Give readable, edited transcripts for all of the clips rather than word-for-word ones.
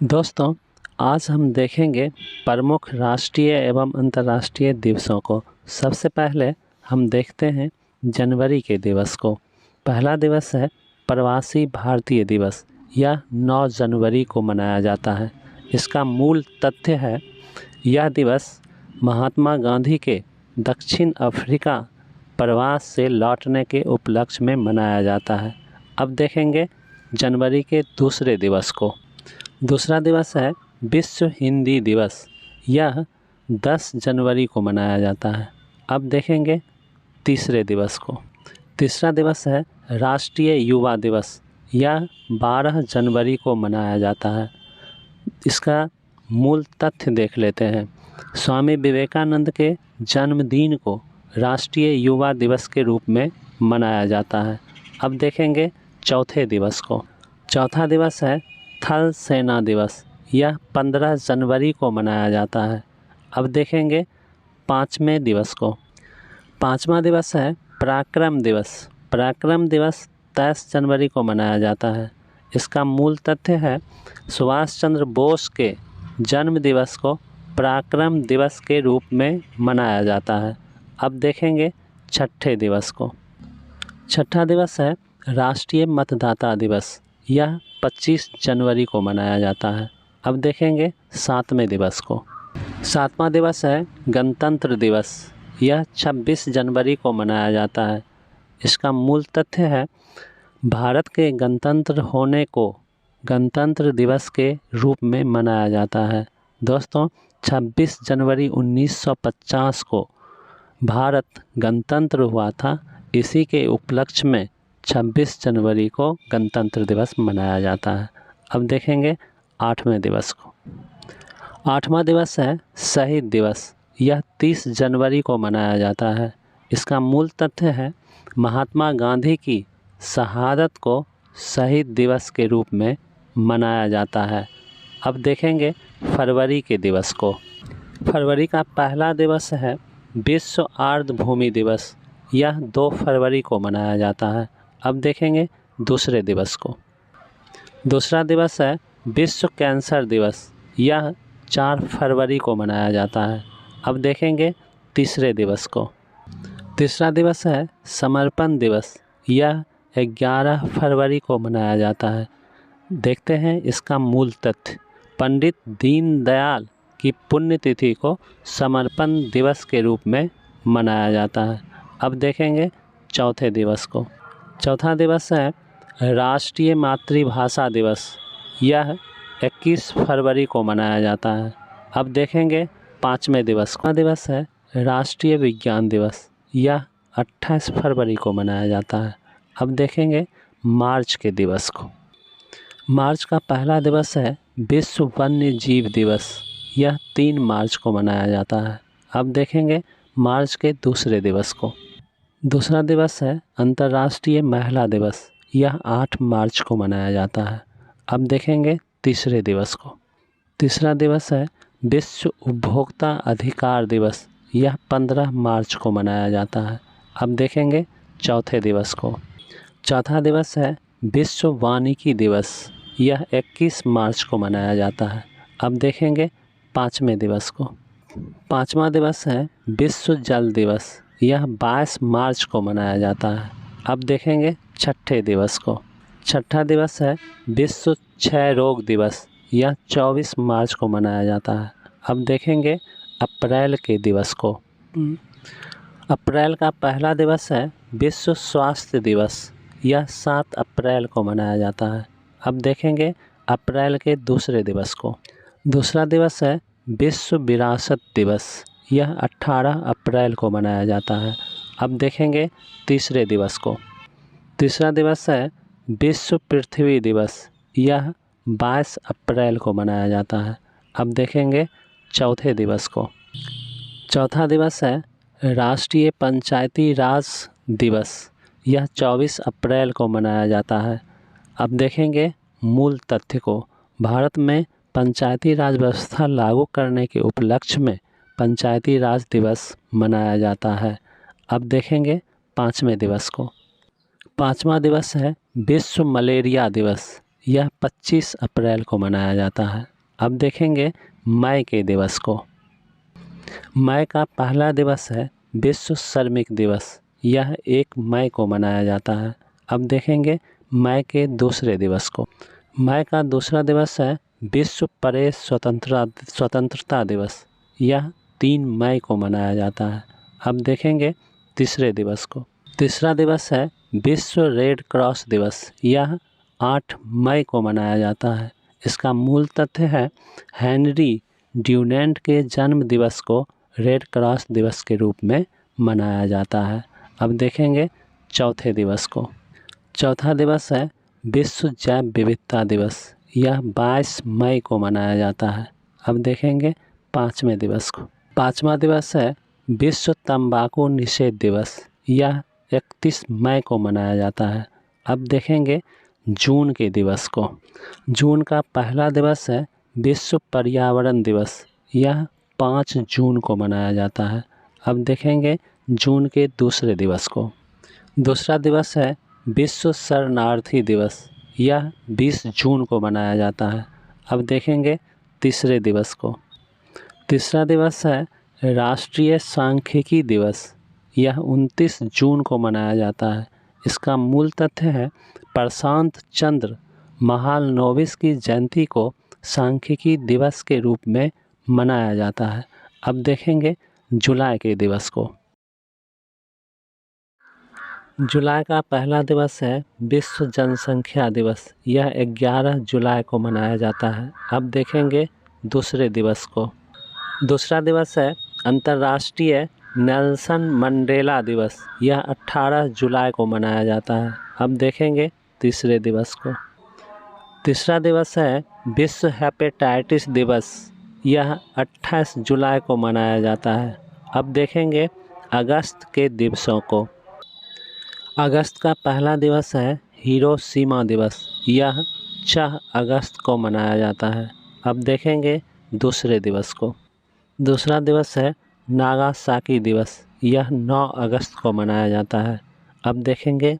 दोस्तों, आज हम देखेंगे प्रमुख राष्ट्रीय एवं अंतर्राष्ट्रीय दिवसों को। सबसे पहले हम देखते हैं जनवरी के दिवस को। पहला दिवस है प्रवासी भारतीय दिवस। यह 9 जनवरी को मनाया जाता है। इसका मूल तथ्य है यह दिवस महात्मा गांधी के दक्षिण अफ्रीका प्रवास से लौटने के उपलक्ष्य में मनाया जाता है। अब देखेंगे जनवरी के दूसरे दिवस को। दूसरा दिवस है विश्व हिंदी दिवस। यह 10 जनवरी को मनाया जाता है। अब देखेंगे तीसरे दिवस को। तीसरा दिवस है राष्ट्रीय युवा दिवस। यह 12 जनवरी को मनाया जाता है। इसका मूल तथ्य देख लेते हैं। स्वामी विवेकानंद के जन्मदिन को राष्ट्रीय युवा दिवस के रूप में मनाया जाता है। अब देखेंगे चौथे दिवस को। चौथा दिवस है थल सेना दिवस। यह 15 जनवरी को मनाया जाता है। अब देखेंगे पाँचवें दिवस को। पाँचवा दिवस है पराक्रम दिवस। पराक्रम दिवस 23 जनवरी को मनाया जाता है। इसका मूल तथ्य है सुभाष चंद्र बोस के जन्म दिवस को पराक्रम दिवस के रूप में मनाया जाता है। अब देखेंगे छठे दिवस को। छठा दिवस है राष्ट्रीय मतदाता दिवस। यह 25 जनवरी को मनाया जाता है। अब देखेंगे सातवें दिवस को। सातवां दिवस है गणतंत्र दिवस। यह 26 जनवरी को मनाया जाता है। इसका मूल तथ्य है भारत के गणतंत्र होने को गणतंत्र दिवस के रूप में मनाया जाता है। दोस्तों, 26 जनवरी 1950 को भारत गणतंत्र हुआ था। इसी के उपलक्ष्य में 26 जनवरी को गणतंत्र दिवस मनाया जाता है। अब देखेंगे आठवें दिवस को। आठवां दिवस है शहीद दिवस। यह 30 जनवरी को मनाया जाता है। इसका मूल तथ्य है महात्मा गांधी की शहादत को शहीद दिवस के रूप में मनाया जाता है। अब देखेंगे फरवरी के दिवस को। फरवरी का पहला दिवस है विश्व आर्द्रभूमि दिवस। यह 2 फरवरी को मनाया जाता है। अब देखेंगे दूसरे दिवस को। दूसरा दिवस है विश्व कैंसर दिवस। यह 4 फरवरी को मनाया जाता है। अब देखेंगे तीसरे दिवस को। तीसरा दिवस है समर्पण दिवस। यह 11 फरवरी को मनाया जाता है। देखते हैं इसका मूल तथ्य। पंडित दीनदयाल की पुण्यतिथि को समर्पण दिवस के रूप में मनाया जाता है। अब देखेंगे चौथे दिवस को। चौथा दिवस है राष्ट्रीय मातृभाषा दिवस। यह 21 फरवरी को मनाया जाता है। अब देखेंगे पाँचवें दिवस का दिवस है राष्ट्रीय विज्ञान दिवस। यह 28 फरवरी को मनाया जाता है। अब देखेंगे मार्च के दिवस को। मार्च का पहला दिवस है विश्व वन्य जीव दिवस। यह 3 मार्च को मनाया जाता है। अब देखेंगे मार्च के दूसरे दिवस को। दूसरा दिवस है अंतर्राष्ट्रीय महिला दिवस। यह 8 मार्च को मनाया जाता है। अब देखेंगे तीसरे दिवस को। तीसरा दिवस है विश्व उपभोक्ता अधिकार दिवस। यह 15 मार्च को मनाया जाता है। अब देखेंगे चौथे दिवस को। चौथा दिवस है विश्व वानिकी दिवस। यह 21 मार्च को मनाया जाता है। अब देखेंगे पाँचवें दिवस को। पाँचवा दिवस है विश्व जल दिवस। यह 22 मार्च को मनाया जाता है। अब देखेंगे छठे दिवस को। छठा दिवस है विश्व क्षय रोग दिवस। यह 24 मार्च को मनाया जाता है। अब देखेंगे अप्रैल के दिवस को। अप्रैल का पहला दिवस है विश्व स्वास्थ्य दिवस। यह 7 अप्रैल को मनाया जाता है। अब देखेंगे अप्रैल के दूसरे दिवस को। दूसरा दिवस है विश्व विरासत दिवस। यह 18 अप्रैल को मनाया जाता है। अब देखेंगे तीसरे दिवस को। तीसरा दिवस है विश्व पृथ्वी दिवस। यह 22 अप्रैल को मनाया जाता है। अब देखेंगे चौथे दिवस को। चौथा दिवस है राष्ट्रीय पंचायती राज दिवस। यह 24 अप्रैल को मनाया जाता है। अब देखेंगे मूल तथ्य को। भारत में पंचायती राज व्यवस्था लागू करने के उपलक्ष्य में पंचायती राज दिवस मनाया जाता है। अब देखेंगे पाँचवें दिवस को। पाँचवा दिवस है विश्व मलेरिया दिवस। यह 25 अप्रैल को मनाया जाता है। अब देखेंगे मई के दिवस को। मई का पहला दिवस है विश्व श्रमिक दिवस। यह 1 मई को मनाया जाता है। अब देखेंगे मई के दूसरे दिवस को। मई का दूसरा दिवस है विश्व प्रेस स्वतंत्रता दिवस। यह 3 मई को मनाया जाता है। अब देखेंगे तीसरे दिवस को। तीसरा दिवस है विश्व रेड क्रॉस दिवस। यह 8 मई को मनाया जाता है। इसका मूल तथ्य है हेनरी ड्यूनेंट के जन्म दिवस को रेड क्रॉस दिवस के रूप में मनाया जाता है। अब देखेंगे चौथे दिवस को। चौथा दिवस है विश्व जैव विविधता दिवस। यह 22 मई को मनाया जाता है। अब देखेंगे पाँचवें दिवस को। पाँचवा दिवस है विश्व तंबाकू निषेध दिवस। यह 31 मई को मनाया जाता है। अब देखेंगे जून के दिवस को। जून का पहला दिवस है विश्व पर्यावरण दिवस। यह 5 जून को मनाया जाता है। अब देखेंगे जून के दूसरे दिवस को। दूसरा दिवस है विश्व शरणार्थी दिवस। यह 20 जून को मनाया जाता है। अब देखेंगे तीसरे दिवस को। तीसरा दिवस है राष्ट्रीय सांख्यिकी दिवस। यह 29 जून को मनाया जाता है। इसका मूल तथ्य है प्रशांत चंद्र महालनोबिस की जयंती को सांख्यिकी दिवस के रूप में मनाया जाता है। अब देखेंगे जुलाई के दिवस को। जुलाई का पहला दिवस है विश्व जनसंख्या दिवस। यह 11 जुलाई को मनाया जाता है। अब देखेंगे दूसरे दिवस को। दूसरा दिवस है अंतर्राष्ट्रीय नेल्सन मंडेला दिवस। यह 18 जुलाई को मनाया जाता है। अब देखेंगे तीसरे दिवस को। तीसरा दिवस है विश्व हेपेटाइटिस दिवस। यह 28 जुलाई को मनाया जाता है। अब देखेंगे अगस्त के दिवसों को। अगस्त का पहला दिवस है हिरोशिमा दिवस। यह 6 अगस्त को मनाया जाता है। अब देखेंगे दूसरे दिवस को। दूसरा दिवस है नागासाकी दिवस। यह 9 अगस्त को मनाया जाता है। अब देखेंगे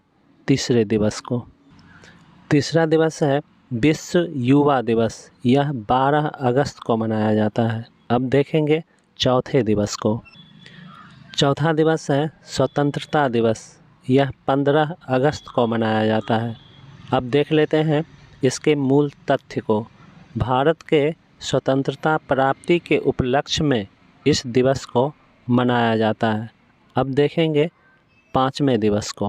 तीसरे दिवस को। तीसरा दिवस है विश्व युवा दिवस। यह 12 अगस्त को मनाया जाता है। अब देखेंगे चौथे दिवस को। चौथा दिवस है स्वतंत्रता दिवस। यह 15 अगस्त को मनाया जाता है। अब देख लेते हैं इसके मूल तथ्य को। भारत के स्वतंत्रता प्राप्ति के उपलक्ष्य में इस दिवस को मनाया जाता है। अब देखेंगे पाँचवें दिवस को।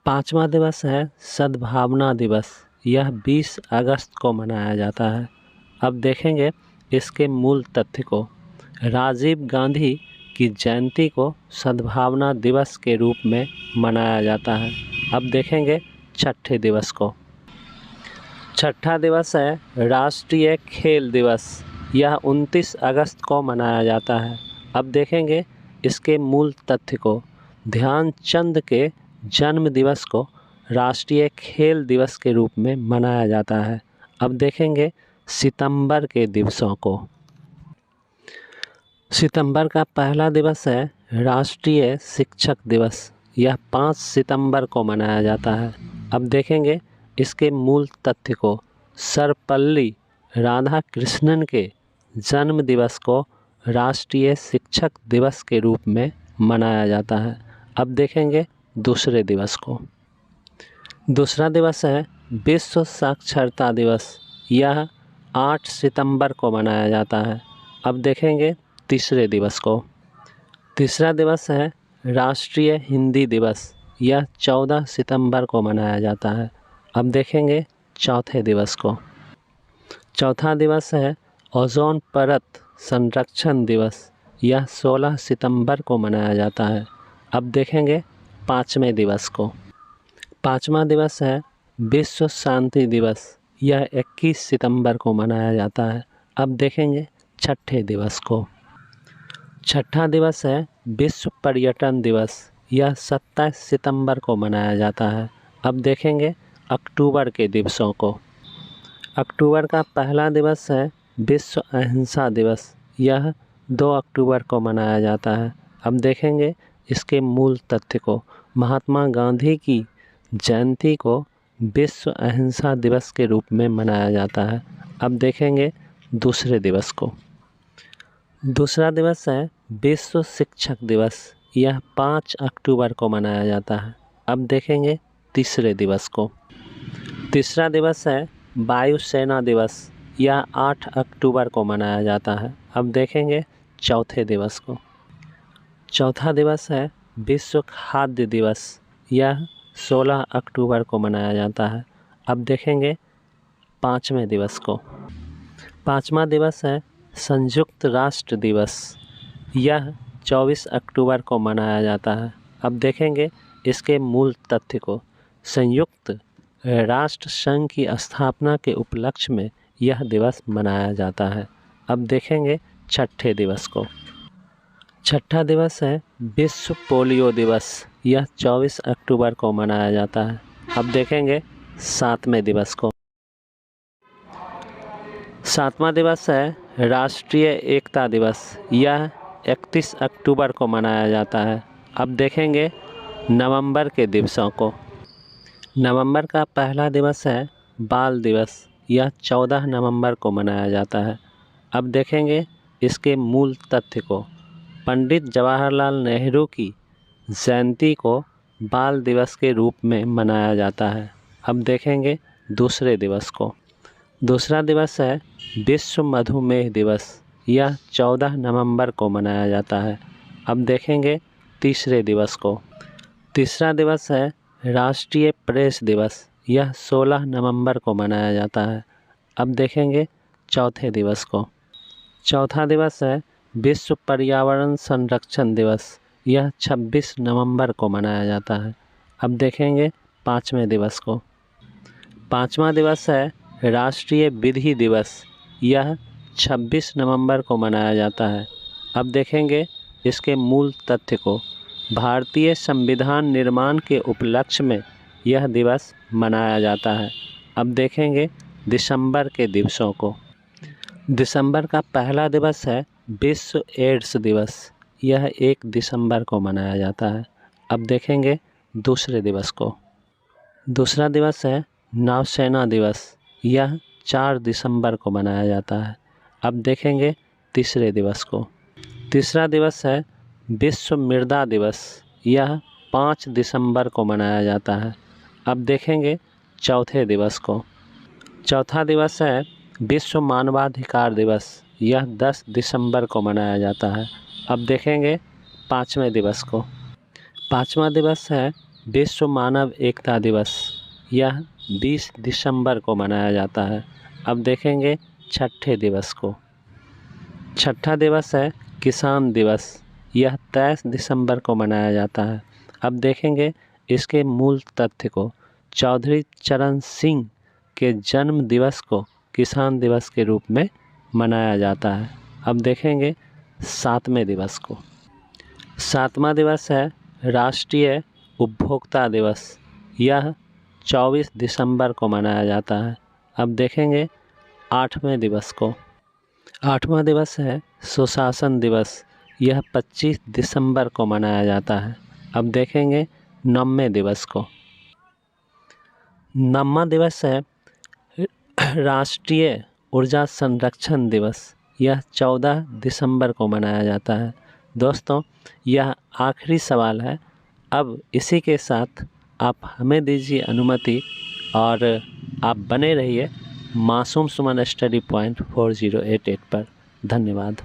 पाँचवा दिवस है सद्भावना दिवस। यह 20 अगस्त को मनाया जाता है। अब देखेंगे इसके मूल तथ्य को। राजीव गांधी की जयंती को सद्भावना दिवस के रूप में मनाया जाता है। अब देखेंगे छठे दिवस को। छठा दिवस है राष्ट्रीय खेल दिवस। यह 29 अगस्त को मनाया जाता है। अब देखेंगे इसके मूल तथ्य को। ध्यानचंद के जन्म दिवस को राष्ट्रीय खेल दिवस के रूप में मनाया जाता है। अब देखेंगे सितंबर के दिवसों को। सितंबर का पहला दिवस है राष्ट्रीय शिक्षक दिवस। यह 5 सितंबर को मनाया जाता है। अब देखेंगे इसके मूल तथ्य को। सर्वपल्ली राधाकृष्णन के जन्म दिवस को राष्ट्रीय शिक्षक दिवस के रूप में मनाया जाता है। अब देखेंगे दूसरे दिवस को। दूसरा दिवस है विश्व साक्षरता दिवस। यह 8 सितंबर को मनाया जाता है। अब देखेंगे तीसरे दिवस को। तीसरा दिवस है राष्ट्रीय हिंदी दिवस। यह 14 सितंबर को मनाया जाता है। अब देखेंगे चौथे दिवस को। चौथा दिवस है ओजोन परत संरक्षण दिवस। यह 16 सितंबर को मनाया जाता है। अब देखेंगे पाँचवें दिवस को। पाँचवा दिवस है विश्व शांति दिवस। यह 21 सितंबर को मनाया जाता है। अब देखेंगे छठे दिवस को। छठा दिवस है विश्व पर्यटन दिवस। यह 27 सितंबर को मनाया जाता है। अब देखेंगे अक्टूबर के दिवसों को। अक्टूबर का पहला दिवस है विश्व अहिंसा दिवस। यह 2 अक्टूबर को मनाया जाता है। अब देखेंगे इसके मूल तथ्य को। महात्मा गांधी की जयंती को विश्व अहिंसा दिवस के रूप में मनाया जाता है। अब देखेंगे दूसरे दिवस को। दूसरा दिवस है विश्व शिक्षक दिवस। यह 5 अक्टूबर को मनाया जाता है। अब देखेंगे तीसरे दिवस को। तीसरा दिवस है वायुसेना दिवस। यह 8 अक्टूबर को मनाया जाता है। अब देखेंगे चौथे दिवस को। चौथा दिवस है विश्व खाद्य दिवस। यह 16 अक्टूबर को मनाया जाता है। अब देखेंगे पाँचवें दिवस को। पाँचवा दिवस है संयुक्त राष्ट्र दिवस। यह 24 अक्टूबर को मनाया जाता है। अब देखेंगे इसके मूल तथ्य को। संयुक्त राष्ट्र संघ की स्थापना के उपलक्ष्य में यह दिवस मनाया जाता है। अब देखेंगे छठे दिवस को। छठा दिवस है विश्व पोलियो दिवस। यह 24 अक्टूबर को मनाया जाता है। अब देखेंगे सातवें दिवस को। सातवां दिवस है राष्ट्रीय एकता दिवस। यह 31 अक्टूबर को मनाया जाता है। अब देखेंगे नवंबर के दिवसों को। नवंबर का पहला दिवस है बाल दिवस। यह 14 नवंबर को मनाया जाता है। अब देखेंगे इसके मूल तथ्य को। पंडित जवाहरलाल नेहरू की जयंती को बाल दिवस के रूप में मनाया जाता है। अब देखेंगे दूसरे दिवस को। दूसरा दिवस है विश्व मधुमेह दिवस। यह 14 नवंबर को मनाया जाता है। अब देखेंगे तीसरे दिवस को। तीसरा दिवस है राष्ट्रीय प्रेस दिवस। यह 16 नवंबर को मनाया जाता है। अब देखेंगे चौथे दिवस को। चौथा दिवस है विश्व पर्यावरण संरक्षण दिवस। यह 26 नवंबर को मनाया जाता है। अब देखेंगे पाँचवें दिवस को। पाँचवा दिवस है राष्ट्रीय विधि दिवस। यह 26 नवंबर को मनाया जाता है। अब देखेंगे इसके मूल तथ्य को। भारतीय संविधान निर्माण के उपलक्ष्य में यह दिवस मनाया जाता है। अब देखेंगे दिसंबर के दिवसों को। दिसंबर का पहला दिवस है विश्व एड्स दिवस। यह 1 दिसंबर को मनाया जाता है। अब देखेंगे दूसरे दिवस को। दूसरा दिवस है नौसेना दिवस। यह 4 दिसंबर को मनाया जाता है। अब देखेंगे तीसरे दिवस को। तीसरा दिवस है विश्व मृदा दिवस। यह 5 दिसंबर को मनाया जाता है। अब देखेंगे चौथे दिवस को। चौथा दिवस है विश्व मानवाधिकार दिवस। यह 10 दिसंबर को मनाया जाता है। अब देखेंगे पाँचवें दिवस को। पाँचवा दिवस है विश्व मानव एकता दिवस। यह 20 दिसंबर को मनाया जाता है। अब देखेंगे छठे दिवस को। छठा दिवस है किसान दिवस। यह 23 दिसंबर को मनाया जाता है। अब देखेंगे इसके मूल तथ्य को। चौधरी चरण सिंह के जन्म दिवस को किसान दिवस के रूप में मनाया जाता है। अब देखेंगे सातवें दिवस को। सातवां दिवस है राष्ट्रीय उपभोक्ता दिवस। यह 24 दिसंबर को मनाया जाता है। अब देखेंगे आठवें दिवस को। आठवां दिवस है सुशासन दिवस। यह 25 दिसंबर को मनाया जाता है। अब देखेंगे नववें दिवस को। नववां दिवस है राष्ट्रीय ऊर्जा संरक्षण दिवस। यह 14 दिसंबर को मनाया जाता है। दोस्तों, यह आखिरी सवाल है। अब इसी के साथ आप हमें दीजिए अनुमति और आप बने रहिए मासूम सुमन स्टडी पॉइंट 4088 पर। धन्यवाद।